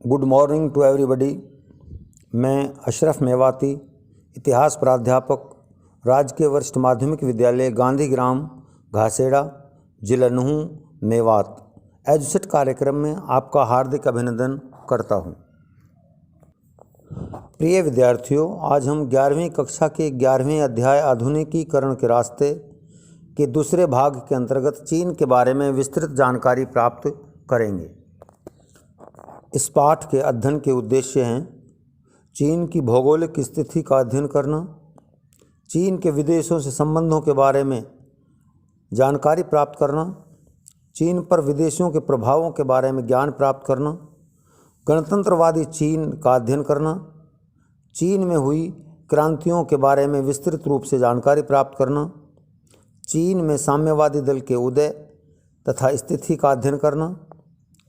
Good morning to everybody. मैं अशरफ मेवाती, इतिहास प्राध्यापक, राजकीय वरिष्ठ माध्यमिक विद्यालय गांधीग्राम घासेड़ा, जिला नूंह, मेवात, एजुसेट कार्यक्रम में आपका हार्दिक अभिनंदन करता हूं। प्रिय विद्यार्थियों, आज हम 11वीं कक्षा के 11वें अध्याय आधुनिकीकरण के रास्ते के दूसरे भाग के अंतर्गत चीन के बारे में विस्तृत जानकारी प्राप्त करेंगे। इस पाठ के अध्ययन के उद्देश्य हैं चीन की भौगोलिक स्थिति का अध्ययन करना, चीन के विदेशों से संबंधों के बारे में जानकारी प्राप्त करना, चीन पर विदेशियों के प्रभावों के बारे में ज्ञान प्राप्त करना, गणतंत्रवादी चीन का अध्ययन करना, चीन में हुई क्रांतियों के बारे में विस्तृत रूप से जानकारी प्राप्त करना, चीन में साम्यवादी दल के उदय तथा स्थिति का अध्ययन करना,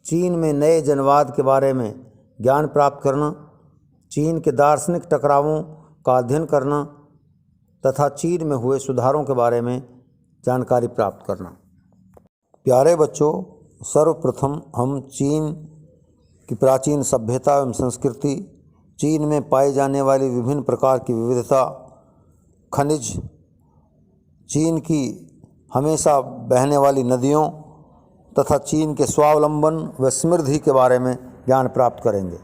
चीन में नए जनवाद के बारे में ज्ञान प्राप्त करना, चीन के दार्शनिक टकरावों का अध्ययन करना तथा चीन में हुए सुधारों के बारे में जानकारी प्राप्त करना। प्यारे बच्चों, सर्वप्रथम हम चीन की प्राचीन सभ्यता एवं संस्कृति, चीन में पाई जाने वाली विभिन्न प्रकार की विविधता, खनिज, चीन की हमेशा बहने वाली नदियों तथा चीन के स्वावलंबन व समृद्धि के बारे में ज्ञान प्राप्त करेंगे।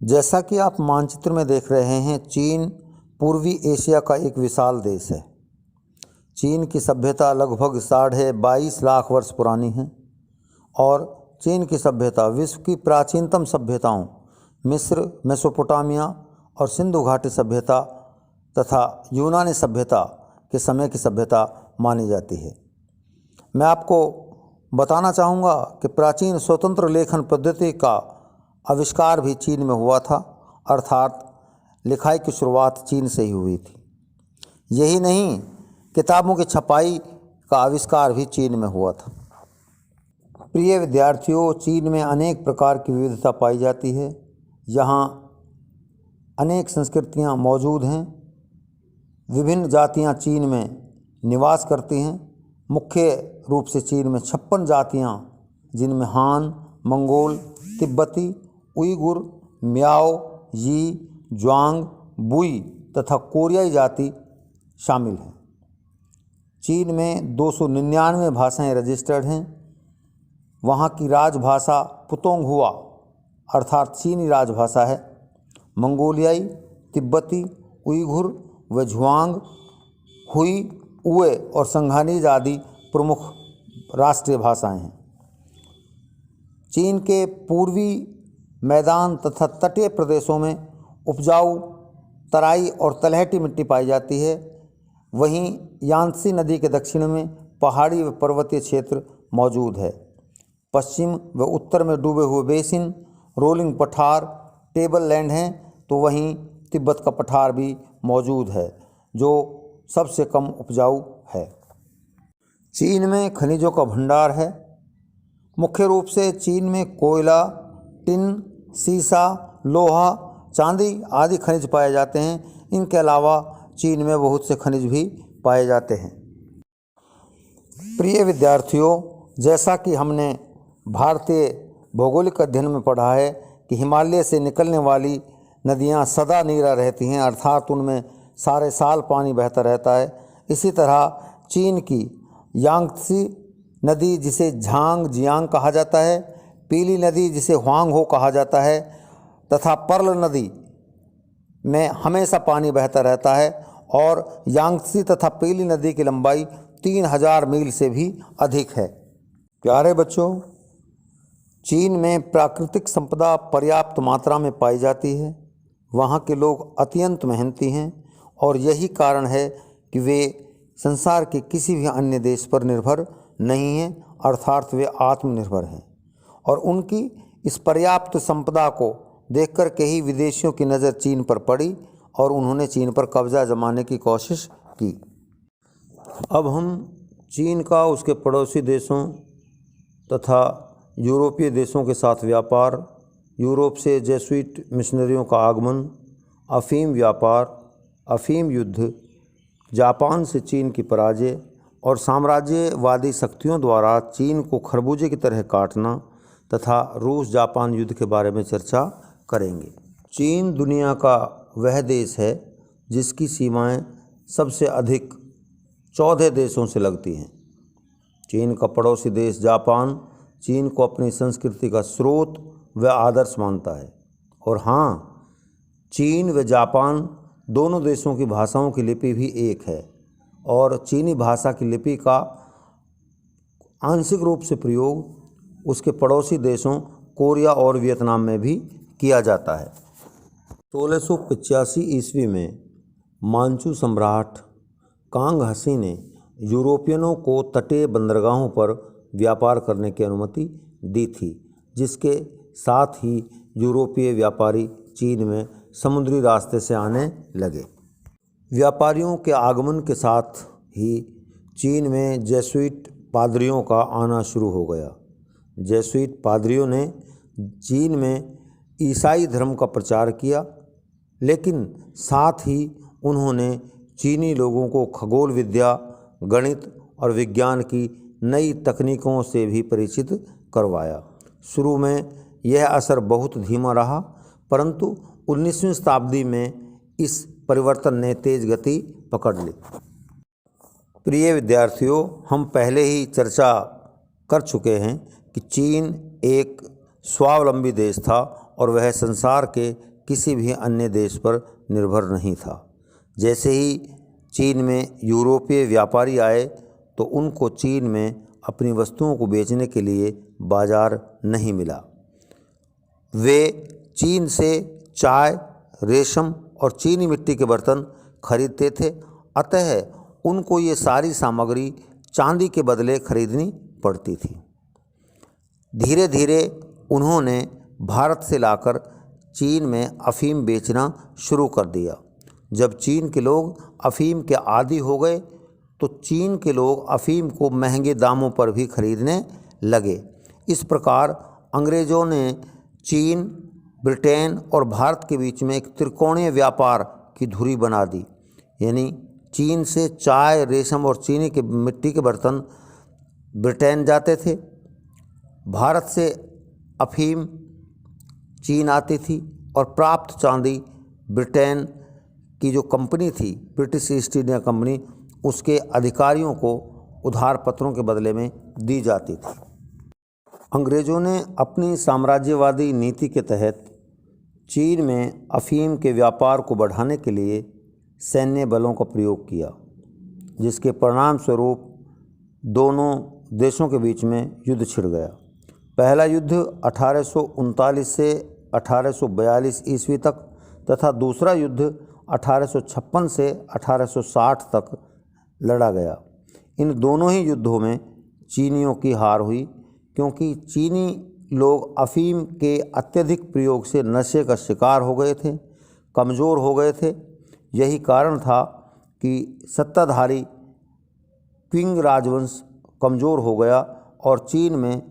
जैसा कि आप मानचित्र में देख रहे हैं, चीन पूर्वी एशिया का एक विशाल देश है। चीन की सभ्यता लगभग 22.5 लाख वर्ष पुरानी है और चीन की सभ्यता विश्व की प्राचीनतम सभ्यताओं मिस्र, मेसोपोटामिया और सिंधु घाटी सभ्यता तथा यूनानी सभ्यता के समय की सभ्यता मानी जाती है। मैं आपको बताना चाहूँगा कि प्राचीन स्वतंत्र लेखन पद्धति का आविष्कार भी चीन में हुआ था, अर्थात लिखाई की शुरुआत चीन से ही हुई थी। यही नहीं, किताबों की छपाई का आविष्कार भी चीन में हुआ था। प्रिय विद्यार्थियों, चीन में अनेक प्रकार की विविधता पाई जाती है। यहाँ अनेक संस्कृतियाँ मौजूद हैं। विभिन्न जातियाँ चीन में निवास करती हैं। मुख्य रूप से चीन में 56 जातियाँ, जिनमें हान, मंगोल, तिब्बती, उइगुर, मियाओ, यी, ज्वांग, बुई तथा कोरियाई जाति शामिल हैं। चीन में 299 भाषाएं रजिस्टर्ड हैं। वहाँ की राजभाषा पुतोंगहुआ अर्थात चीनी राजभाषा है। मंगोलियाई, तिब्बती, उइघुर व झुआंग, हुई, उए और संघानीज आदि प्रमुख राष्ट्रीय भाषाएं हैं। चीन के पूर्वी मैदान तथा तटीय प्रदेशों में उपजाऊ तराई और तलहटी मिट्टी पाई जाती है। वहीं यांत्सी नदी के दक्षिण में पहाड़ी व पर्वतीय क्षेत्र मौजूद है। पश्चिम व उत्तर में डूबे हुए बेसिन, रोलिंग पठार, टेबल लैंड हैं, तो वहीं तिब्बत का पठार भी मौजूद है जो सबसे कम उपजाऊ है। चीन में खनिजों का भंडार है। मुख्य रूप से चीन में कोयला, टिन, सीसा, लोहा, चांदी आदि खनिज पाए जाते हैं। इनके अलावा चीन में बहुत से खनिज भी पाए जाते हैं। प्रिय विद्यार्थियों, जैसा कि हमने भारतीय भौगोलिक अध्ययन में पढ़ा है कि हिमालय से निकलने वाली नदियां सदा नीरा रहती हैं, अर्थात उनमें सारे साल पानी बहता रहता है। इसी तरह चीन की यांगत्सी नदी, जिसे झांग जियांग कहा जाता है, पीली नदी जिसे हुआंगहो कहा जाता है तथा पर्ल नदी में हमेशा पानी बहता रहता है और यांगत्सी तथा पीली नदी की लंबाई 3000 मील से भी अधिक है। प्यारे बच्चों, चीन में प्राकृतिक संपदा पर्याप्त मात्रा में पाई जाती है। वहाँ के लोग अत्यंत मेहनती हैं और यही कारण है कि वे संसार के किसी भी अन्य देश पर निर्भर नहीं हैं, अर्थात वे आत्मनिर्भर हैं। और उनकी इस पर्याप्त संपदा को देखकर के ही विदेशियों की नज़र चीन पर पड़ी और उन्होंने चीन पर कब्जा जमाने की कोशिश की। अब हम चीन का उसके पड़ोसी देशों तथा यूरोपीय देशों के साथ व्यापार, यूरोप से जेसुइट मिशनरियों का आगमन, अफीम व्यापार, अफीम युद्ध, जापान से चीन की पराजय और साम्राज्यवादी शक्तियों द्वारा चीन को खरबूजे की तरह काटना, तथा रूस जापान युद्ध के बारे में चर्चा करेंगे। चीन दुनिया का वह देश है जिसकी सीमाएं सबसे अधिक 14 देशों से लगती हैं। चीन का पड़ोसी देश जापान चीन को अपनी संस्कृति का स्रोत व आदर्श मानता है। और हाँ, चीन व जापान दोनों देशों की भाषाओं की लिपि भी एक है और चीनी भाषा की लिपि का आंशिक रूप से प्रयोग उसके पड़ोसी देशों कोरिया और वियतनाम में भी किया जाता है। 1685 ईस्वी में मांचू सम्राट कांग हसी ने यूरोपियनों को तटीय बंदरगाहों पर व्यापार करने की अनुमति दी थी, जिसके साथ ही यूरोपीय व्यापारी चीन में समुद्री रास्ते से आने लगे। व्यापारियों के आगमन के साथ ही चीन में जेसुइट पादरियों का आना शुरू हो गया। जेसुइट पादरियों ने चीन में ईसाई धर्म का प्रचार किया, लेकिन साथ ही उन्होंने चीनी लोगों को खगोल विद्या, गणित और विज्ञान की नई तकनीकों से भी परिचित करवाया। शुरू में यह असर बहुत धीमा रहा, परंतु 19वीं शताब्दी में इस परिवर्तन ने तेज गति पकड़ ली। प्रिय विद्यार्थियों, हम पहले ही चर्चा कर चुके हैं कि चीन एक स्वावलंबी देश था और वह संसार के किसी भी अन्य देश पर निर्भर नहीं था। जैसे ही चीन में यूरोपीय व्यापारी आए तो उनको चीन में अपनी वस्तुओं को बेचने के लिए बाजार नहीं मिला। वे चीन से चाय, रेशम और चीनी मिट्टी के बर्तन खरीदते थे, अतः उनको ये सारी सामग्री चांदी के बदले खरीदनी पड़ती थी। धीरे धीरे उन्होंने भारत से लाकर चीन में अफीम बेचना शुरू कर दिया। जब चीन के लोग अफीम के आदी हो गए तो चीन के लोग अफीम को महंगे दामों पर भी खरीदने लगे। इस प्रकार अंग्रेज़ों ने चीन, ब्रिटेन और भारत के बीच में एक त्रिकोणीय व्यापार की धुरी बना दी। यानी चीन से चाय, रेशम और चीनी के मिट्टी के बर्तन ब्रिटेन जाते थे, भारत से अफीम चीन आती थी और प्राप्त चांदी ब्रिटेन की जो कंपनी थी, ब्रिटिश ईस्ट इंडिया कंपनी, उसके अधिकारियों को उधार पत्रों के बदले में दी जाती थी। अंग्रेज़ों ने अपनी साम्राज्यवादी नीति के तहत चीन में अफीम के व्यापार को बढ़ाने के लिए सैन्य बलों का प्रयोग किया, जिसके परिणाम स्वरूप दोनों देशों के बीच में युद्ध छिड़ गया। पहला युद्ध 1839 से 1842 ईस्वी तक तथा दूसरा युद्ध 1856 से 1860 तक लड़ा गया। इन दोनों ही युद्धों में चीनियों की हार हुई, क्योंकि चीनी लोग अफीम के अत्यधिक प्रयोग से नशे का शिकार हो गए थे, कमज़ोर हो गए थे। यही कारण था कि सत्ताधारी क्विंग राजवंश कमज़ोर हो गया और चीन में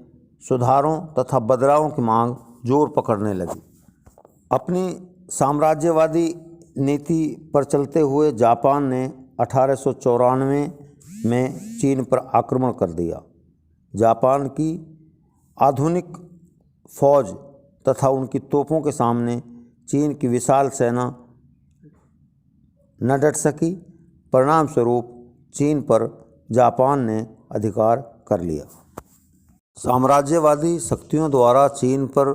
सुधारों तथा बदलावों की मांग जोर पकड़ने लगी। अपनी साम्राज्यवादी नीति पर चलते हुए जापान ने 1894 में चीन पर आक्रमण कर दिया। जापान की आधुनिक फौज तथा उनकी तोपों के सामने चीन की विशाल सेना न डट सकी। परिणाम स्वरूप चीन पर जापान ने अधिकार कर लिया। साम्राज्यवादी शक्तियों द्वारा चीन पर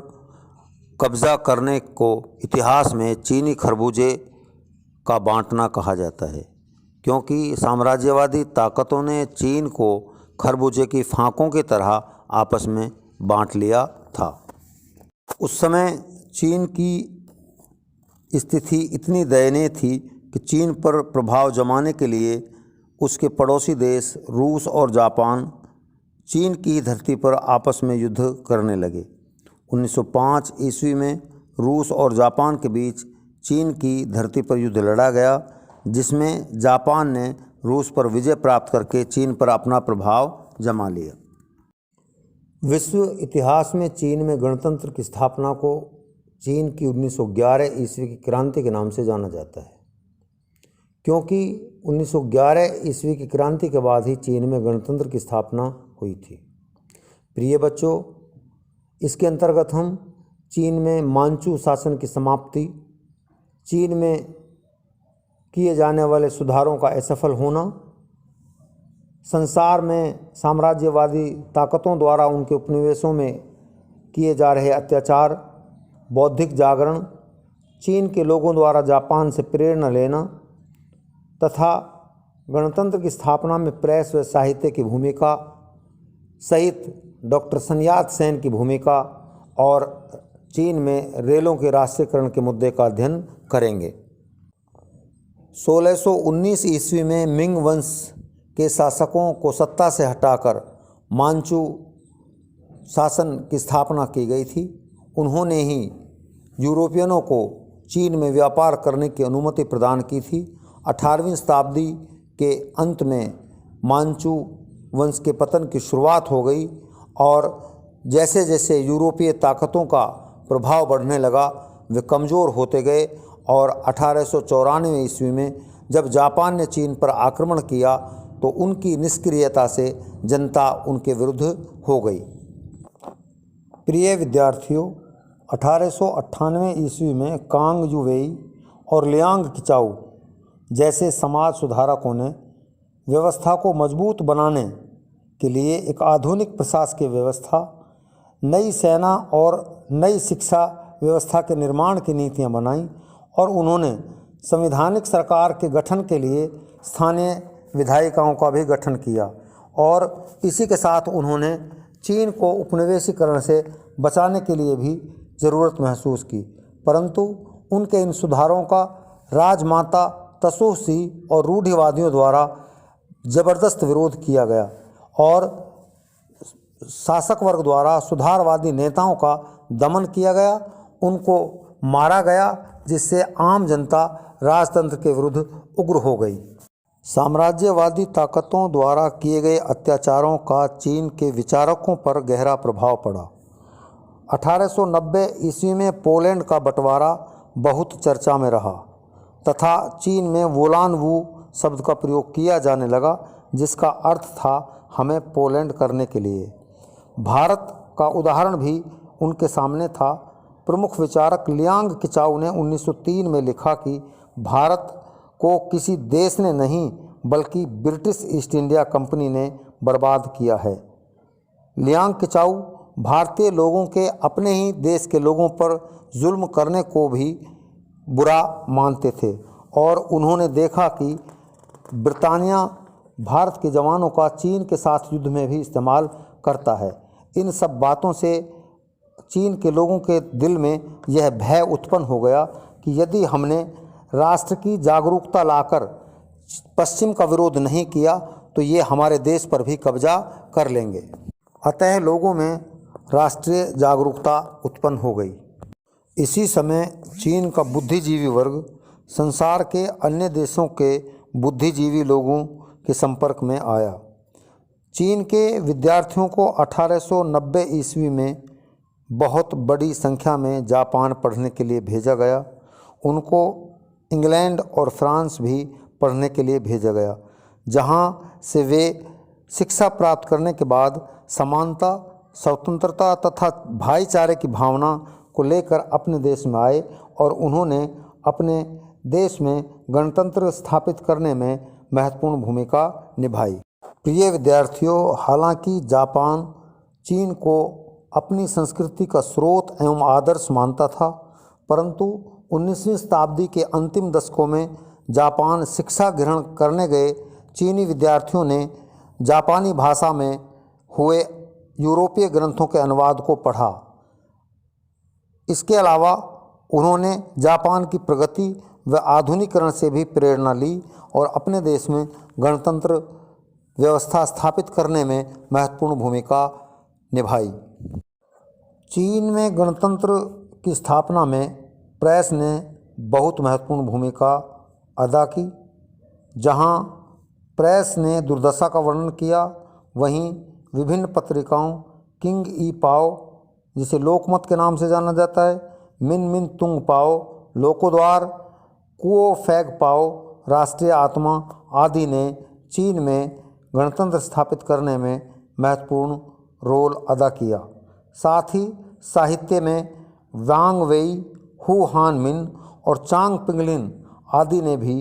कब्जा करने को इतिहास में चीनी खरबूजे का बांटना कहा जाता है, क्योंकि साम्राज्यवादी ताकतों ने चीन को खरबूजे की फांकों की तरह आपस में बांट लिया था। उस समय चीन की स्थिति इतनी दयनीय थी कि चीन पर प्रभाव जमाने के लिए उसके पड़ोसी देश रूस और जापान चीन की धरती पर आपस में युद्ध करने लगे। 1905 ईस्वी में रूस और जापान के बीच चीन की धरती पर युद्ध लड़ा गया, जिसमें जापान ने रूस पर विजय प्राप्त करके चीन पर अपना प्रभाव जमा लिया। विश्व इतिहास में चीन में गणतंत्र की स्थापना को चीन की 1911 ईस्वी की क्रांति के नाम से जाना जाता है, क्योंकि 1911 ईस्वी की क्रांति के बाद ही चीन में गणतंत्र की स्थापना हुई थी। प्रिय बच्चों, इसके अंतर्गत हम चीन में मांचू शासन की समाप्ति, चीन में किए जाने वाले सुधारों का असफल होना, संसार में साम्राज्यवादी ताकतों द्वारा उनके उपनिवेशों में किए जा रहे अत्याचार, बौद्धिक जागरण, चीन के लोगों द्वारा जापान से प्रेरणा लेना तथा गणतंत्र की स्थापना में प्रेस व साहित्य की भूमिका सहित डॉक्टर sun यat-सेन की भूमिका और चीन में रेलों के राष्ट्रीयकरण के मुद्दे का अध्ययन करेंगे। 1619 ईस्वी में मिंग वंश के शासकों को सत्ता से हटाकर मांचू शासन की स्थापना की गई थी। उन्होंने ही यूरोपियनों को चीन में व्यापार करने की अनुमति प्रदान की थी। 18वीं शताब्दी के अंत में मांचू वंश के पतन की शुरुआत हो गई और जैसे जैसे यूरोपीय ताकतों का प्रभाव बढ़ने लगा वे कमज़ोर होते गए और 1894 ईस्वी में जब जापान ने चीन पर आक्रमण किया तो उनकी निष्क्रियता से जनता उनके विरुद्ध हो गई। प्रिय विद्यार्थियों, 1898 ईस्वी में कांग यूवेई और लियांग किचाऊ जैसे समाज सुधारकों ने व्यवस्था को मजबूत बनाने के लिए एक आधुनिक प्रशासकीय व्यवस्था, नई सेना और नई शिक्षा व्यवस्था के निर्माण की नीतियां बनाईं और उन्होंने संवैधानिक सरकार के गठन के लिए स्थानीय विधायिकाओं का भी गठन किया और इसी के साथ उन्होंने चीन को उपनिवेशीकरण से बचाने के लिए भी ज़रूरत महसूस की। परंतु उनके इन सुधारों का राजमाता तसोसी और रूढ़िवादियों द्वारा ज़बरदस्त विरोध किया गया और शासक वर्ग द्वारा सुधारवादी नेताओं का दमन किया गया, उनको मारा गया, जिससे आम जनता राजतंत्र के विरुद्ध उग्र हो गई। साम्राज्यवादी ताकतों द्वारा किए गए अत्याचारों का चीन के विचारकों पर गहरा प्रभाव पड़ा। 1890 ईस्वी में पोलैंड का बंटवारा बहुत चर्चा में रहा तथा चीन में वोलान वू शब्द का प्रयोग किया जाने लगा, जिसका अर्थ था हमें पोलैंड करने के लिए। भारत का उदाहरण भी उनके सामने था। प्रमुख विचारक लियांग किचाऊ ने 1903 में लिखा कि भारत को किसी देश ने नहीं बल्कि ब्रिटिश ईस्ट इंडिया कंपनी ने बर्बाद किया है। लियांग किचाऊ भारतीय लोगों के अपने ही देश के लोगों पर जुल्म करने को भी बुरा मानते थे और उन्होंने देखा कि ब्रिटानिया भारत के जवानों का चीन के साथ युद्ध में भी इस्तेमाल करता है। इन सब बातों से चीन के लोगों के दिल में यह भय उत्पन्न हो गया कि यदि हमने राष्ट्र की जागरूकता लाकर पश्चिम का विरोध नहीं किया तो ये हमारे देश पर भी कब्जा कर लेंगे। अतः लोगों में राष्ट्रीय जागरूकता उत्पन्न हो गई। इसी समय चीन का बुद्धिजीवी वर्ग संसार के अन्य देशों के बुद्धिजीवी लोगों के संपर्क में आया। चीन के विद्यार्थियों को 1890 ईस्वी में बहुत बड़ी संख्या में जापान पढ़ने के लिए भेजा गया। उनको इंग्लैंड और फ्रांस भी पढ़ने के लिए भेजा गया, जहां से वे शिक्षा प्राप्त करने के बाद समानता, स्वतंत्रता तथा भाईचारे की भावना को लेकर अपने देश में आए और उन्होंने अपने देश में गणतंत्र स्थापित करने में महत्वपूर्ण भूमिका निभाई। प्रिय विद्यार्थियों, हालांकि जापान चीन को अपनी संस्कृति का स्रोत एवं आदर्श मानता था, परंतु 19वीं शताब्दी के अंतिम दशकों में जापान शिक्षा ग्रहण करने गए चीनी विद्यार्थियों ने जापानी भाषा में हुए यूरोपीय ग्रंथों के अनुवाद को पढ़ा। इसके अलावा उन्होंने जापान की प्रगति व आधुनिकीकरण से भी प्रेरणा ली और अपने देश में गणतंत्र व्यवस्था स्थापित करने में महत्वपूर्ण भूमिका निभाई। चीन में गणतंत्र की स्थापना में प्रेस ने बहुत महत्वपूर्ण भूमिका अदा की। जहां प्रेस ने दुर्दशा का वर्णन किया, वहीं विभिन्न पत्रिकाओं किंग ई पाओ, जिसे लोकमत के नाम से जाना जाता है, मिन मिन तुंग पाओ, लोकोद्वार, कुओ फैग पाओ, राष्ट्रीय आत्मा आदि ने चीन में गणतंत्र स्थापित करने में महत्वपूर्ण रोल अदा किया। साथ ही साहित्य में वांग वेई, हु हान मिन और चांग पिंगलिन आदि ने भी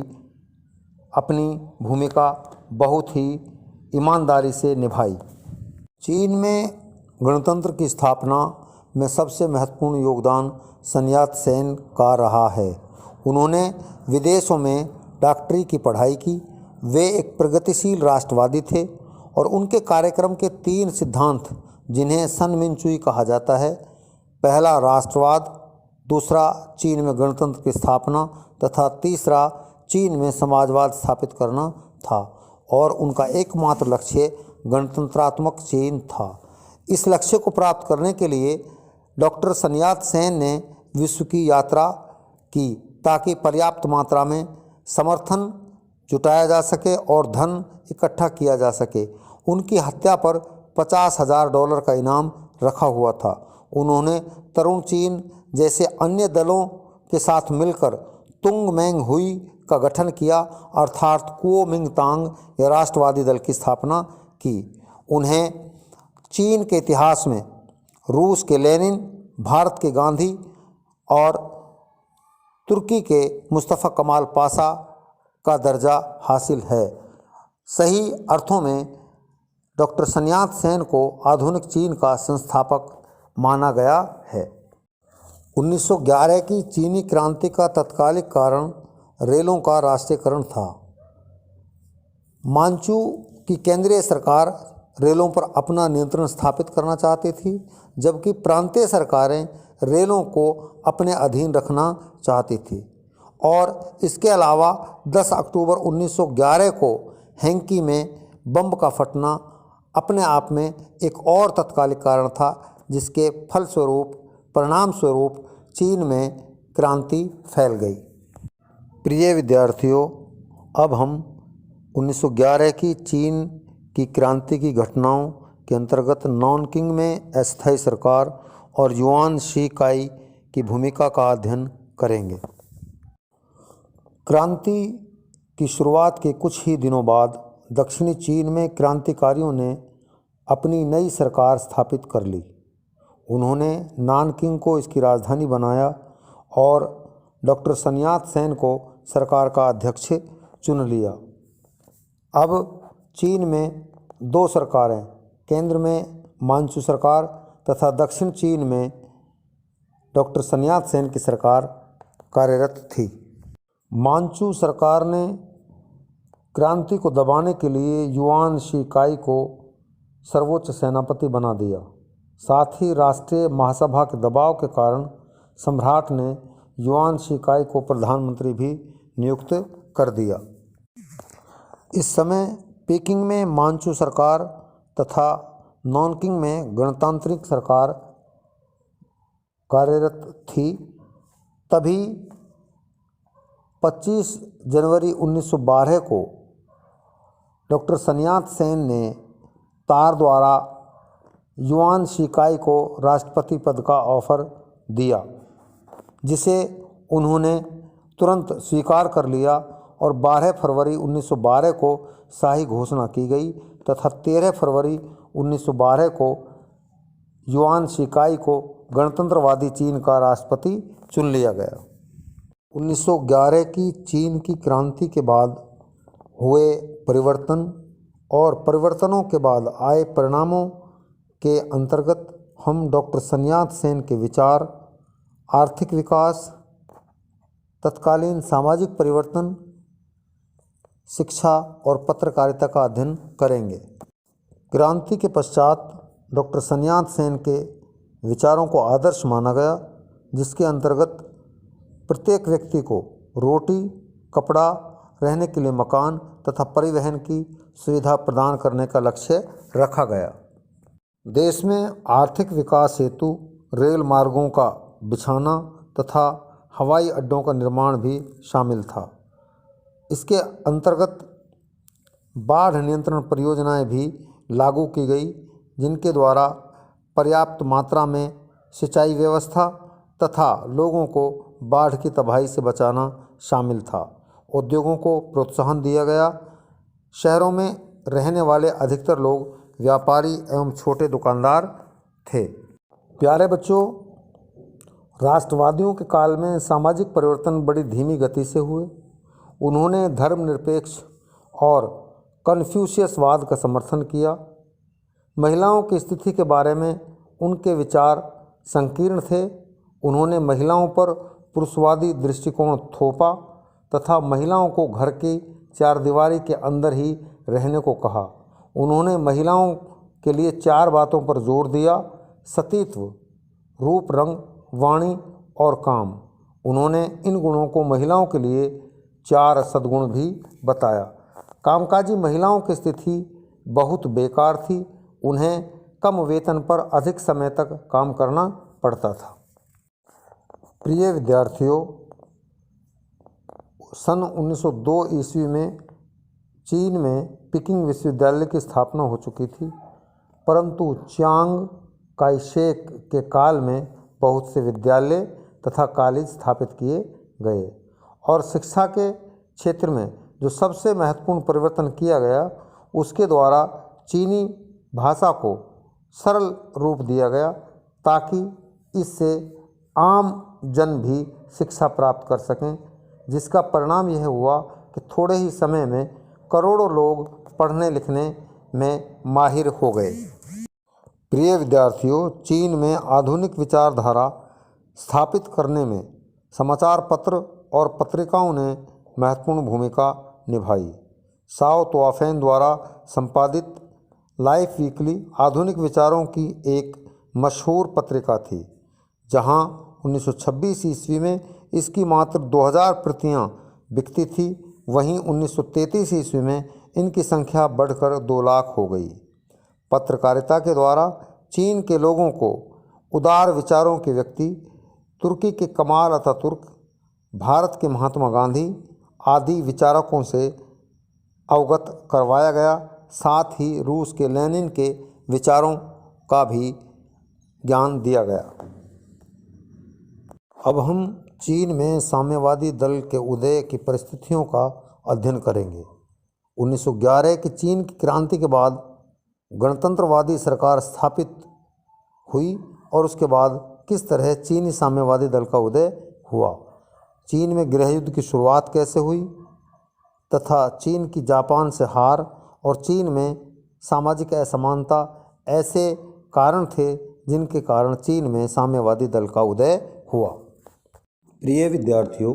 अपनी भूमिका बहुत ही ईमानदारी से निभाई। चीन में गणतंत्र की स्थापना में सबसे महत्वपूर्ण योगदान सन यात सेन का रहा है। उन्होंने विदेशों में डॉक्टरी की पढ़ाई की। वे एक प्रगतिशील राष्ट्रवादी थे और उनके कार्यक्रम के 3 सिद्धांत, जिन्हें सन मिनचुई कहा जाता है, पहला राष्ट्रवाद, दूसरा चीन में गणतंत्र की स्थापना तथा तीसरा चीन में समाजवाद स्थापित करना था और उनका एकमात्र लक्ष्य गणतंत्रात्मक चीन था। इस लक्ष्य को प्राप्त करने के लिए डॉक्टर सन यात सेन ने विश्व की यात्रा की ताकि पर्याप्त मात्रा में समर्थन जुटाया जा सके और धन इकट्ठा किया जा सके। उनकी हत्या पर $50,000 का इनाम रखा हुआ था। उन्होंने तरुण चीन जैसे अन्य दलों के साथ मिलकर तुंग मैंग हुई का गठन किया, अर्थात कुओमिंगतांग या राष्ट्रवादी दल की स्थापना की। उन्हें चीन के इतिहास में रूस के लेनिन, भारत के गांधी और तुर्की के मुस्तफ़ा कमाल पाशा का दर्जा हासिल है। सही अर्थों में डॉक्टर सन यात सेन को आधुनिक चीन का संस्थापक माना गया है। 1911 की चीनी क्रांति का तत्कालिक कारण रेलों का राष्ट्रीयकरण था। मांचू की केंद्रीय सरकार रेलों पर अपना नियंत्रण स्थापित करना चाहती थी, जबकि प्रांतीय सरकारें रेलों को अपने अधीन रखना चाहती थी। और इसके अलावा 10 अक्टूबर 1911 को हैंकी में बम का फटना अपने आप में एक और तत्कालिक कारण था, जिसके परिणाम स्वरूप चीन में क्रांति फैल गई। प्रिय विद्यार्थियों, अब हम 1911 की चीन की क्रांति की घटनाओं के अंतर्गत नॉनकिंग में अस्थायी सरकार और युआन शी काई की भूमिका का अध्ययन करेंगे। क्रांति की शुरुआत के कुछ ही दिनों बाद दक्षिणी चीन में क्रांतिकारियों ने अपनी नई सरकार स्थापित कर ली। उन्होंने नानकिंग को इसकी राजधानी बनाया और डॉक्टर सन यात सेन को सरकार का अध्यक्ष चुन लिया। अब चीन में 2 सरकारें, केंद्र में मांचू सरकार तथा दक्षिण चीन में डॉक्टर सन यात सेन की सरकार कार्यरत थी। मांचू सरकार ने क्रांति को दबाने के लिए युआन शी काई को सर्वोच्च सेनापति बना दिया। साथ ही राष्ट्रीय महासभा के दबाव के कारण सम्राट ने युआन शी काई को प्रधानमंत्री भी नियुक्त कर दिया। इस समय पेकिंग में मांचू सरकार तथा नॉनकिंग में गणतांत्रिक सरकार कार्यरत थी। तभी 25 जनवरी 1912 को डॉक्टर सन यात सेन ने तार द्वारा युआन शी काई को राष्ट्रपति पद का ऑफर दिया, जिसे उन्होंने तुरंत स्वीकार कर लिया और 12 फरवरी 1912 को शाही घोषणा की गई तथा 13 फरवरी 1912 को युआन शी काई को गणतंत्रवादी चीन का राष्ट्रपति चुन लिया गया। 1911 की चीन की क्रांति के बाद हुए परिवर्तन और परिवर्तनों के बाद आए परिणामों के अंतर्गत हम डॉक्टर सन यात सेन के विचार, आर्थिक विकास, तत्कालीन सामाजिक परिवर्तन, शिक्षा और पत्रकारिता का अध्ययन करेंगे। क्रांति के पश्चात डॉक्टर सन यात सेन के विचारों को आदर्श माना गया, जिसके अंतर्गत प्रत्येक व्यक्ति को रोटी, कपड़ा, रहने के लिए मकान तथा परिवहन की सुविधा प्रदान करने का लक्ष्य रखा गया। देश में आर्थिक विकास हेतु रेल मार्गों का बिछाना तथा हवाई अड्डों का निर्माण भी शामिल था। इसके अंतर्गत बाढ़ नियंत्रण परियोजनाएं भी लागू की गई, जिनके द्वारा पर्याप्त मात्रा में सिंचाई व्यवस्था तथा लोगों को बाढ़ की तबाही से बचाना शामिल था। उद्योगों को प्रोत्साहन दिया गया। शहरों में रहने वाले अधिकतर लोग व्यापारी एवं छोटे दुकानदार थे। प्यारे बच्चों, राष्ट्रवादियों के काल में सामाजिक परिवर्तन बड़ी धीमी गति से हुए। उन्होंने धर्मनिरपेक्ष और कन्फ्यूशियसवाद का समर्थन किया। महिलाओं की स्थिति के बारे में उनके विचार संकीर्ण थे। उन्होंने महिलाओं पर पुरुषवादी दृष्टिकोण थोपा तथा महिलाओं को घर की चारदीवारी के अंदर ही रहने को कहा। उन्होंने महिलाओं के लिए 4 बातों पर जोर दिया: सतीत्व, रूप, रंग, वाणी और काम। उन्होंने इन गुणों को महिलाओं के लिए 4 सद्गुण भी बताया। कामकाजी महिलाओं की स्थिति बहुत बेकार थी। उन्हें कम वेतन पर अधिक समय तक काम करना पड़ता था। प्रिय विद्यार्थियों, सन 1902 ईस्वी में चीन में पीकिंग विश्वविद्यालय की स्थापना हो चुकी थी, परंतु चियांग काई शेक के काल में बहुत से विद्यालय तथा कॉलेज स्थापित किए गए और शिक्षा के क्षेत्र में जो सबसे महत्वपूर्ण परिवर्तन किया गया उसके द्वारा चीनी भाषा को सरल रूप दिया गया ताकि इससे आम जन भी शिक्षा प्राप्त कर सकें, जिसका परिणाम यह हुआ कि थोड़े ही समय में करोड़ों लोग पढ़ने लिखने में माहिर हो गए। प्रिय विद्यार्थियों, चीन में आधुनिक विचारधारा स्थापित करने में समाचार पत्र और पत्रिकाओं ने महत्वपूर्ण भूमिका निभाई। साओ तुआफेन द्वारा संपादित लाइफ वीकली आधुनिक विचारों की एक मशहूर पत्रिका थी, जहां 1926 ईस्वी में इसकी मात्र 2000 प्रतियां बिकती थी। वहीं 1933 ईस्वी में इनकी संख्या बढ़कर 2 लाख हो गई। पत्रकारिता के द्वारा चीन के लोगों को उदार विचारों के व्यक्ति तुर्की के कमाल अतातुर्क, भारत के महात्मा गांधी आदि विचारकों से अवगत करवाया गया। साथ ही रूस के लेनिन के विचारों का भी ज्ञान दिया गया। अब हम चीन में साम्यवादी दल के उदय की परिस्थितियों का अध्ययन करेंगे। 1911 की चीन की क्रांति के बाद गणतंत्रवादी सरकार स्थापित हुई और उसके बाद किस तरह चीनी साम्यवादी दल का उदय हुआ, चीन में गृहयुद्ध की शुरुआत कैसे हुई तथा चीन की जापान से हार और चीन में सामाजिक असमानता ऐसे कारण थे जिनके कारण चीन में साम्यवादी दल का उदय हुआ। प्रिय विद्यार्थियों,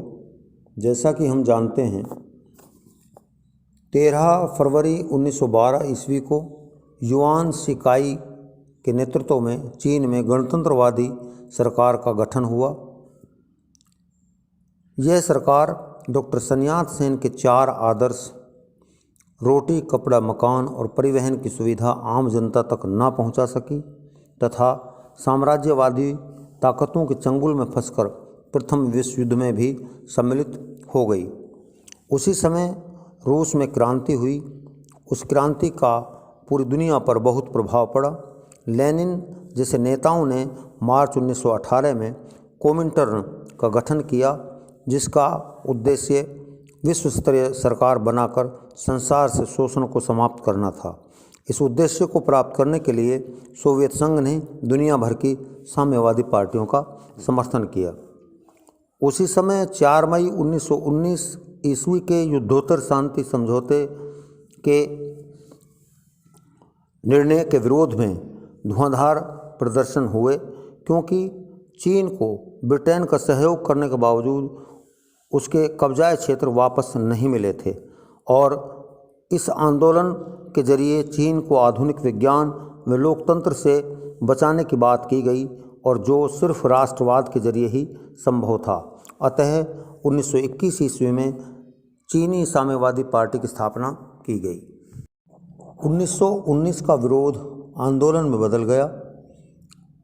जैसा कि हम जानते हैं 13 फरवरी 1912 ईस्वी को युआन शिकाई के नेतृत्व में चीन में गणतंत्रवादी सरकार का गठन हुआ। यह सरकार डॉक्टर sun यat-sen के 4 आदर्श रोटी, कपड़ा, मकान और परिवहन की सुविधा आम जनता तक न पहुंचा सकी तथा साम्राज्यवादी ताकतों के चंगुल में फंसकर प्रथम विश्व युद्ध में भी सम्मिलित हो गई। उसी समय रूस में क्रांति हुई। उस क्रांति का पूरी दुनिया पर बहुत प्रभाव पड़ा। लेनिन जैसे नेताओं ने मार्च 1918 में कोमिंटर्न का गठन किया, जिसका उद्देश्य विश्व स्तरीय सरकार बनाकर संसार से शोषण को समाप्त करना था। इस उद्देश्य को प्राप्त करने के लिए सोवियत संघ ने दुनिया भर की साम्यवादी पार्टियों का समर्थन किया। उसी समय 4 मई 1919 ईस्वी के युद्धोत्तर शांति समझौते के निर्णय के विरोध में धुआंधार प्रदर्शन हुए, क्योंकि चीन को ब्रिटेन का सहयोग करने के बावजूद उसके कब्जाए क्षेत्र वापस नहीं मिले थे और इस आंदोलन के जरिए चीन को आधुनिक विज्ञान व लोकतंत्र से बचाने की बात की गई और जो सिर्फ राष्ट्रवाद के जरिए ही संभव था। अतः 1921 ईस्वी में चीनी साम्यवादी पार्टी की स्थापना की गई। 1919 का विरोध आंदोलन में बदल गया।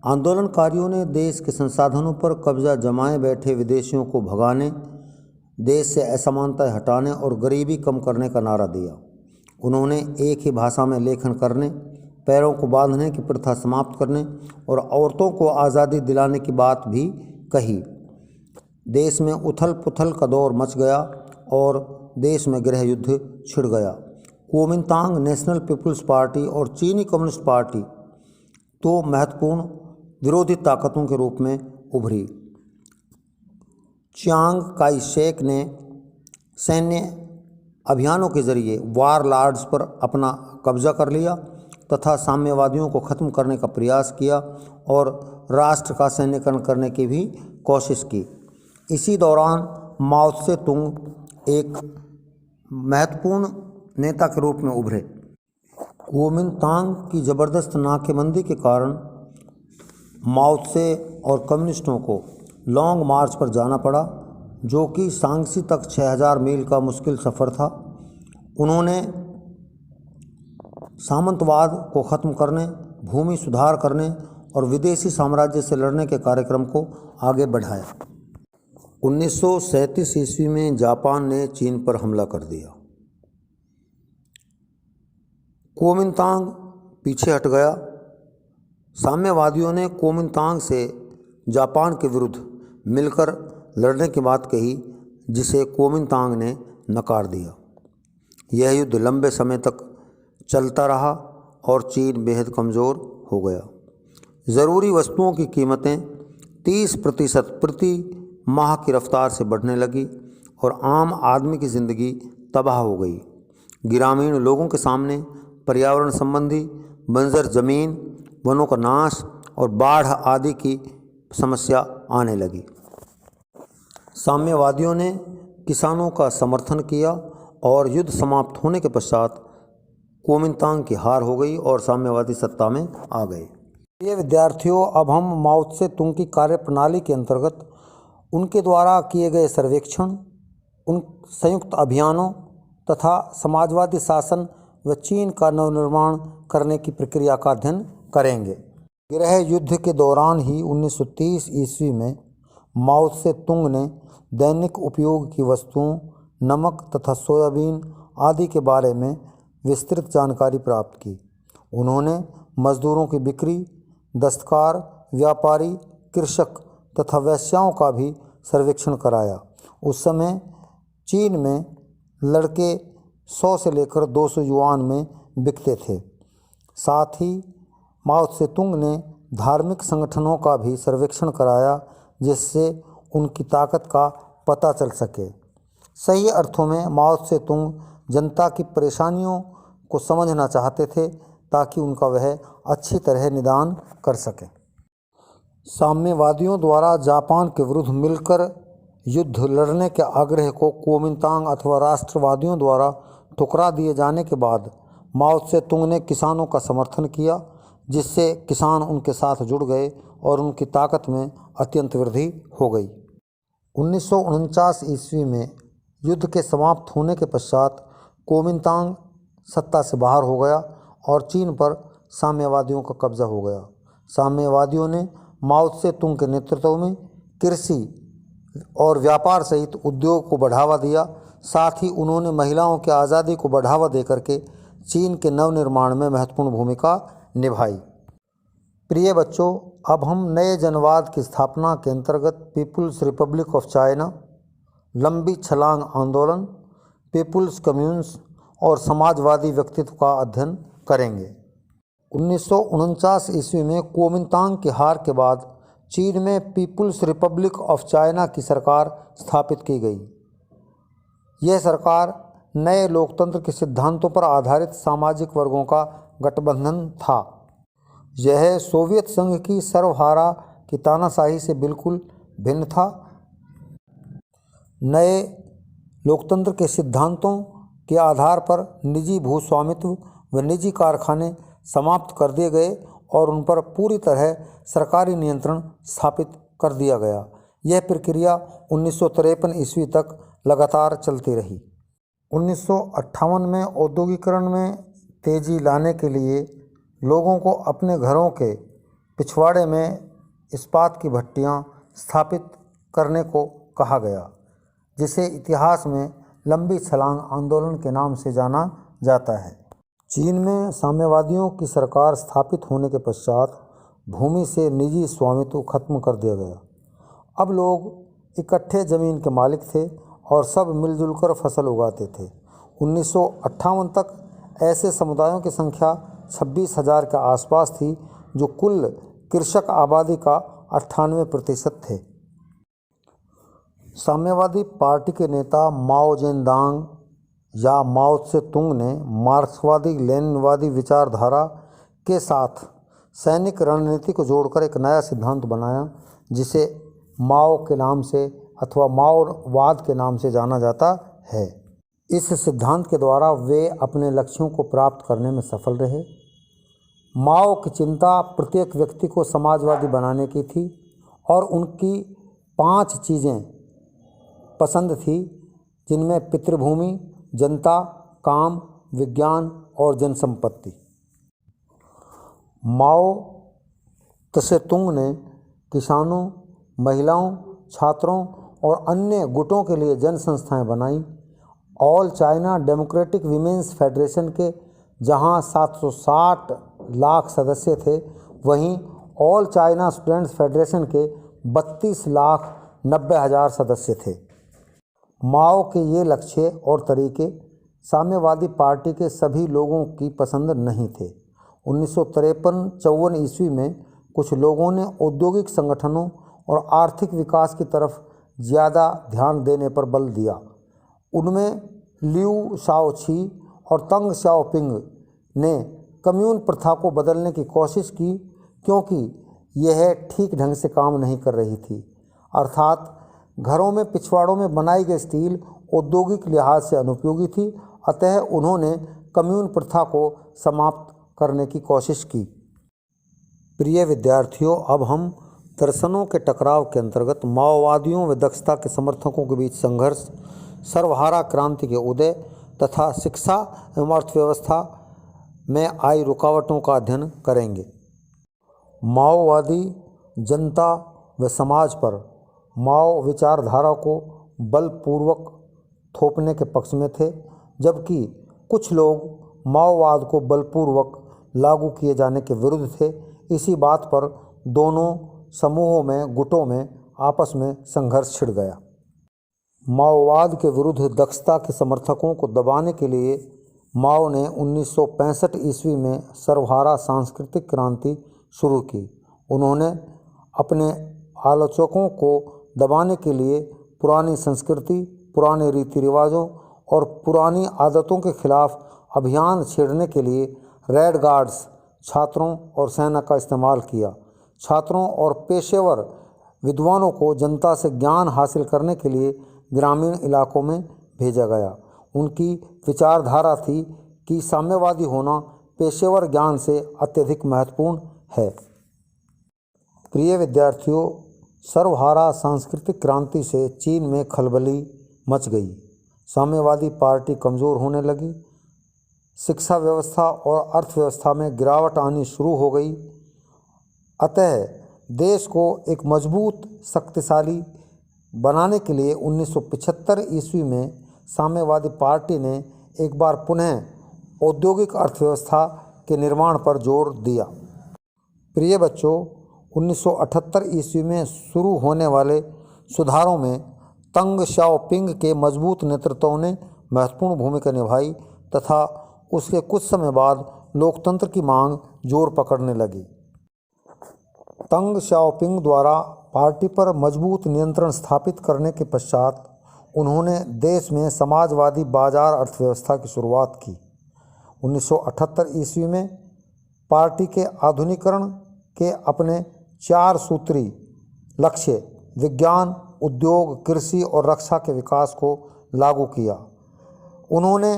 आंदोलनकारियों ने देश के संसाधनों पर कब्जा जमाए बैठे विदेशियों को भगाने, देश से असमानता हटाने और गरीबी कम करने का नारा दिया। उन्होंने एक ही भाषा में लेखन करने, पैरों को बांधने की प्रथा समाप्त करने और औरतों को आज़ादी दिलाने की बात भी कही। देश में उथल पुथल का दौर मच गया और देश में गृह युद्ध छिड़ गया। कुओमिंतांग नेशनल पीपुल्स पार्टी और चीनी कम्युनिस्ट पार्टी 2 महत्वपूर्ण विरोधी ताकतों के रूप में उभरी। चियांग काई शेक ने सैन्य अभियानों के जरिए वारलॉर्ड्स पर अपना कब्जा कर लिया तथा साम्यवादियों को खत्म करने का प्रयास किया और राष्ट्र का सैन्यकरण करने की भी कोशिश की। इसी दौरान माओ त्से तुंग एक महत्वपूर्ण नेता के रूप में उभरे। कुओमिंतांग की ज़बरदस्त नाकेबंदी के कारण माओ त्से और कम्युनिस्टों को लॉन्ग मार्च पर जाना पड़ा, जो कि शांग्सी तक 6000 मील का मुश्किल सफ़र था। उन्होंने सामंतवाद को ख़त्म करने, भूमि सुधार करने और विदेशी साम्राज्य से लड़ने के कार्यक्रम को आगे बढ़ाया। 1937 ईस्वी में जापान ने चीन पर हमला कर दिया। कुओमिंतांग पीछे हट गया। साम्यवादियों ने कुओमिंतांग से जापान के विरुद्ध मिलकर लड़ने की बात कही, जिसे कुओमिंतांग ने नकार दिया। यह युद्ध लंबे समय तक चलता रहा और चीन बेहद कमज़ोर हो गया। ज़रूरी वस्तुओं की कीमतें 30% प्रति माह की रफ्तार से बढ़ने लगी और आम आदमी की ज़िंदगी तबाह हो गई। ग्रामीण लोगों के सामने पर्यावरण संबंधी बंजर ज़मीन, वनों का नाश और बाढ़ आदि की समस्या आने लगी। साम्यवादियों ने किसानों का समर्थन किया और युद्ध समाप्त होने के पश्चात कुओमिंतांग की हार हो गई और साम्यवादी सत्ता में आ गए। ये विद्यार्थियों, अब हम माओ त्से तुंग की कार्यप्रणाली के अंतर्गत उनके द्वारा किए गए सर्वेक्षण, उन संयुक्त अभियानों तथा समाजवादी शासन व चीन का नवनिर्माण करने की प्रक्रिया का अध्ययन करेंगे। गृह युद्ध के दौरान ही 1930 ईस्वी में माओ त्से तुंग ने दैनिक उपयोग की वस्तुओं, नमक तथा सोयाबीन आदि के बारे में विस्तृत जानकारी प्राप्त की। उन्होंने मजदूरों की बिक्री, दस्तकार, व्यापारी, कृषक तथा वेश्याओं का भी सर्वेक्षण कराया। उस समय चीन में लड़के 100 से लेकर 200 युआन में बिकते थे। साथ ही माओ त्से तुंग ने धार्मिक संगठनों का भी सर्वेक्षण कराया, जिससे उनकी ताकत का पता चल सके। सही अर्थों में माओ त्से तुंग जनता की परेशानियों को समझना चाहते थे ताकि उनका वह अच्छी तरह निदान कर सके। साम्यवादियों द्वारा जापान के विरुद्ध मिलकर युद्ध लड़ने के आग्रह को कुओमिंतांग अथवा राष्ट्रवादियों द्वारा ठुकरा दिए जाने के बाद माओ त्से तुंग ने किसानों का समर्थन किया, जिससे किसान उनके साथ जुड़ गए और उनकी ताकत में अत्यंत वृद्धि हो गई। 1949 ईस्वी में युद्ध के समाप्त होने के पश्चात कुओमिंतांग सत्ता से बाहर हो गया और चीन पर साम्यवादियों का कब्जा हो गया। साम्यवादियों ने माओ त्से तुंग के नेतृत्व में कृषि और व्यापार सहित उद्योग को बढ़ावा दिया। साथ ही उन्होंने महिलाओं की आज़ादी को बढ़ावा देकर के चीन के नवनिर्माण में महत्वपूर्ण भूमिका निभाई। प्रिय बच्चों, अब हम नए जनवाद की स्थापना के अंतर्गत पीपुल्स रिपब्लिक ऑफ चाइना, लंबी छलांग आंदोलन, पीपुल्स कम्यून्स और समाजवादी व्यक्तित्व का अध्ययन करेंगे। 1949 ईस्वी में कुओमिंतांग की हार के बाद चीन में पीपुल्स रिपब्लिक ऑफ चाइना की सरकार स्थापित की गई। यह सरकार नए लोकतंत्र के सिद्धांतों पर आधारित सामाजिक वर्गों का गठबंधन था। यह सोवियत संघ की सर्वहारा की तानाशाही से बिल्कुल भिन्न था। नए लोकतंत्र के सिद्धांतों के आधार पर निजी भूस्वामित्व व निजी कारखाने समाप्त कर दिए गए और उन पर पूरी तरह सरकारी नियंत्रण स्थापित कर दिया गया। यह प्रक्रिया 1953 ईस्वी तक लगातार चलती रही। 1958 में औद्योगिकरण में तेज़ी लाने के लिए लोगों को अपने घरों के पिछवाड़े में इस्पात की भट्टियां स्थापित करने को कहा गया, जिसे इतिहास में लंबी छलांग आंदोलन के नाम से जाना जाता है। चीन में साम्यवादियों की सरकार स्थापित होने के पश्चात भूमि से निजी स्वामित्व खत्म कर दिया गया। अब लोग इकट्ठे ज़मीन के मालिक थे और सब मिलजुल कर फसल उगाते थे। 1958 तक ऐसे समुदायों की संख्या 26,000 के आसपास थी, जो कुल कृषक आबादी का 98% थे। साम्यवादी पार्टी के नेता माओ जेदांग या माओ त्से तुंग ने मार्क्सवादी लेनिनवादी विचारधारा के साथ सैनिक रणनीति को जोड़कर एक नया सिद्धांत बनाया जिसे माओ के नाम से अथवा माओवाद के नाम से जाना जाता है। इस सिद्धांत के द्वारा वे अपने लक्ष्यों को प्राप्त करने में सफल रहे। माओ की चिंता प्रत्येक व्यक्ति को समाजवादी बनाने की थी और उनकी 5 चीज़ें पसंद थी, जिनमें पितृभूमि, जनता, काम, विज्ञान और जनसंपत्ति। माओ त्से तुंग ने किसानों, महिलाओं, छात्रों और अन्य गुटों के लिए जन संस्थाएं बनाई। All China democratic women's federation के जहां 760 लाख सदस्य थे, वहीं ऑल चाइना स्टूडेंट्स फेडरेशन के 32,90,000 सदस्य थे। माओ के ये लक्ष्य और तरीके साम्यवादी पार्टी के सभी लोगों की पसंद नहीं थे। 1953-54 ईस्वी में कुछ लोगों ने औद्योगिक संगठनों और आर्थिक विकास की तरफ ज़्यादा ध्यान देने पर बल दिया। उनमें लियू शाओची और तंग शाओपिंग ने कम्यून प्रथा को बदलने की कोशिश की, क्योंकि यह ठीक ढंग से काम नहीं कर रही थी। अर्थात घरों में पिछवाड़ों में बनाई गई स्टील औद्योगिक लिहाज से अनुपयोगी थी, अतः उन्होंने कम्यून प्रथा को समाप्त करने की कोशिश की। प्रिय विद्यार्थियों, अब हम दर्शनों के टकराव के अंतर्गत माओवादियों व दक्षता के समर्थकों के बीच संघर्ष, सर्वहारा क्रांति के उदय तथा शिक्षा एवं अर्थव्यवस्था में आई रुकावटों का अध्ययन करेंगे। माओवादी जनता व समाज पर माओ विचारधारा को बलपूर्वक थोपने के पक्ष में थे, जबकि कुछ लोग माओवाद को बलपूर्वक लागू किए जाने के विरुद्ध थे। इसी बात पर दोनों समूहों में, गुटों में आपस में संघर्ष छिड़ गया। माओवाद के विरुद्ध दक्षता के समर्थकों को दबाने के लिए माओ ने 1965 ईस्वी में सर्वहारा सांस्कृतिक क्रांति शुरू की। उन्होंने अपने आलोचकों को दबाने के लिए पुरानी संस्कृति, पुराने रीति रिवाजों और पुरानी आदतों के खिलाफ अभियान छेड़ने के लिए रेड गार्ड्स, छात्रों और सेना का इस्तेमाल किया। छात्रों और पेशेवर विद्वानों को जनता से ज्ञान हासिल करने के लिए ग्रामीण इलाकों में भेजा गया। उनकी विचारधारा थी कि साम्यवादी होना पेशेवर ज्ञान से अत्यधिक महत्वपूर्ण है। प्रिय विद्यार्थियों, सर्वहारा सांस्कृतिक क्रांति से चीन में खलबली मच गई। साम्यवादी पार्टी कमज़ोर होने लगी। शिक्षा व्यवस्था और अर्थव्यवस्था में गिरावट आनी शुरू हो गई। अतः देश को एक मजबूत, शक्तिशाली बनाने के लिए 1975 ईस्वी में साम्यवादी पार्टी ने एक बार पुनः औद्योगिक अर्थव्यवस्था के निर्माण पर जोर दिया। प्रिय बच्चों, 1978 ईस्वी में शुरू होने वाले सुधारों में तंग शाओपिंग के मजबूत नेतृत्व ने महत्वपूर्ण भूमिका निभाई तथा उसके कुछ समय बाद लोकतंत्र की मांग जोर पकड़ने लगी। तंग शाओपिंग द्वारा पार्टी पर मजबूत नियंत्रण स्थापित करने के पश्चात उन्होंने देश में समाजवादी बाजार अर्थव्यवस्था की शुरुआत की। 1978 ईस्वी में पार्टी के आधुनिकीकरण के अपने 4 सूत्री लक्ष्य विज्ञान, उद्योग, कृषि और रक्षा के विकास को लागू किया। उन्होंने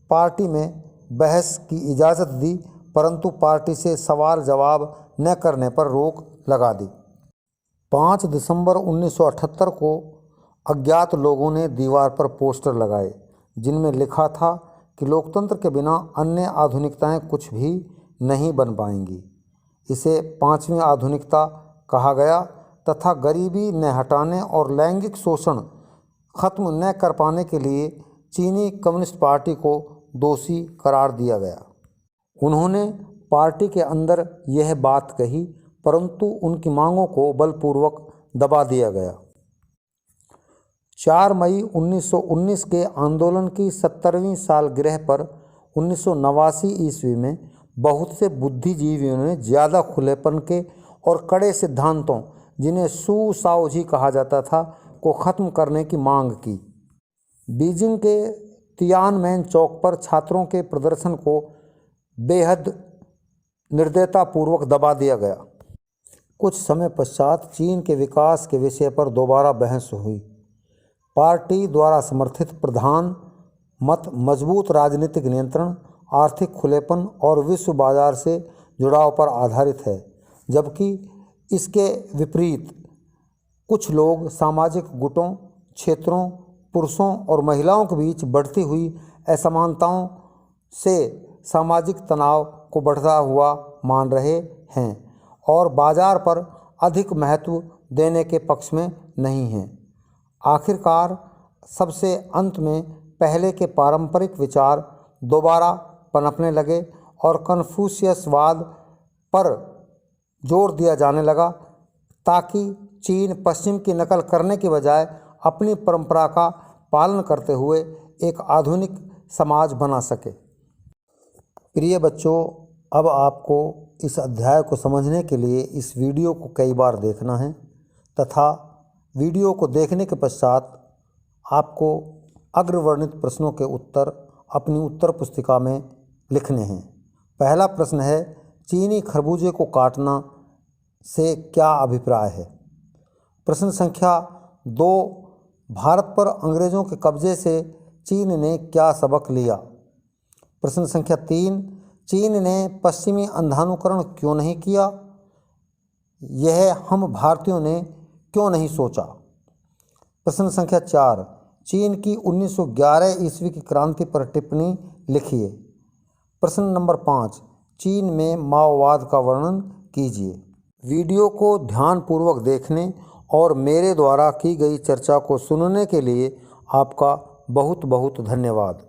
पार्टी में बहस की इजाज़त दी, परंतु पार्टी से सवाल जवाब न करने पर रोक लगा दी। 5 दिसंबर 1978 को अज्ञात लोगों ने दीवार पर पोस्टर लगाए जिनमें लिखा था कि लोकतंत्र के बिना अन्य आधुनिकताएं कुछ भी नहीं बन पाएंगी। इसे 5वीं आधुनिकता कहा गया तथा गरीबी न हटाने और लैंगिक शोषण खत्म न कर पाने के लिए चीनी कम्युनिस्ट पार्टी को दोषी करार दिया गया। उन्होंने पार्टी के अंदर यह बात कही, परंतु उनकी मांगों को बलपूर्वक दबा दिया गया। 4 मई 1919 के आंदोलन की 70वीं सालगिरह पर 1989 ईस्वी में बहुत से बुद्धिजीवियों ने ज़्यादा खुलेपन के और कड़े सिद्धांतों, जिन्हें सू साओजी कहा जाता था, को ख़त्म करने की मांग की। बीजिंग के तियानमेन चौक पर छात्रों के प्रदर्शन को बेहद निर्दयतापूर्वक दबा दिया गया। कुछ समय पश्चात चीन के विकास के विषय पर दोबारा बहस हुई। पार्टी द्वारा समर्थित प्रधान मत मजबूत राजनीतिक नियंत्रण, आर्थिक खुलेपन और विश्व बाजार से जुड़ाव पर आधारित है, जबकि इसके विपरीत कुछ लोग सामाजिक गुटों, क्षेत्रों, पुरुषों और महिलाओं के बीच बढ़ती हुई असमानताओं से सामाजिक तनाव को बढ़ता हुआ मान रहे हैं और बाजार पर अधिक महत्व देने के पक्ष में नहीं हैं। आखिरकार सबसे अंत में पहले के पारंपरिक विचार दोबारा पनपने लगे और कन्फ्यूशियसवाद पर जोर दिया जाने लगा, ताकि चीन पश्चिम की नकल करने के बजाय अपनी परंपरा का पालन करते हुए एक आधुनिक समाज बना सके। प्रिय बच्चों, अब आपको इस अध्याय को समझने के लिए इस वीडियो को कई बार देखना है तथा वीडियो को देखने के पश्चात आपको अग्रवर्णित प्रश्नों के उत्तर अपनी उत्तर पुस्तिका में लिखने हैं। पहला प्रश्न है, चीनी खरबूजे को काटना से क्या अभिप्राय है? प्रश्न संख्या 2, भारत पर अंग्रेज़ों के कब्जे से चीन ने क्या सबक लिया? प्रश्न संख्या 3, चीन ने पश्चिमी अंधानुकरण क्यों नहीं किया? यह हम भारतीयों ने क्यों नहीं सोचा? प्रश्न संख्या 4, चीन की 1911 ईस्वी की क्रांति पर टिप्पणी लिखिए। प्रश्न नंबर 5, चीन में माओवाद का वर्णन कीजिए। वीडियो को ध्यानपूर्वक देखने और मेरे द्वारा की गई चर्चा को सुनने के लिए आपका बहुत बहुत धन्यवाद।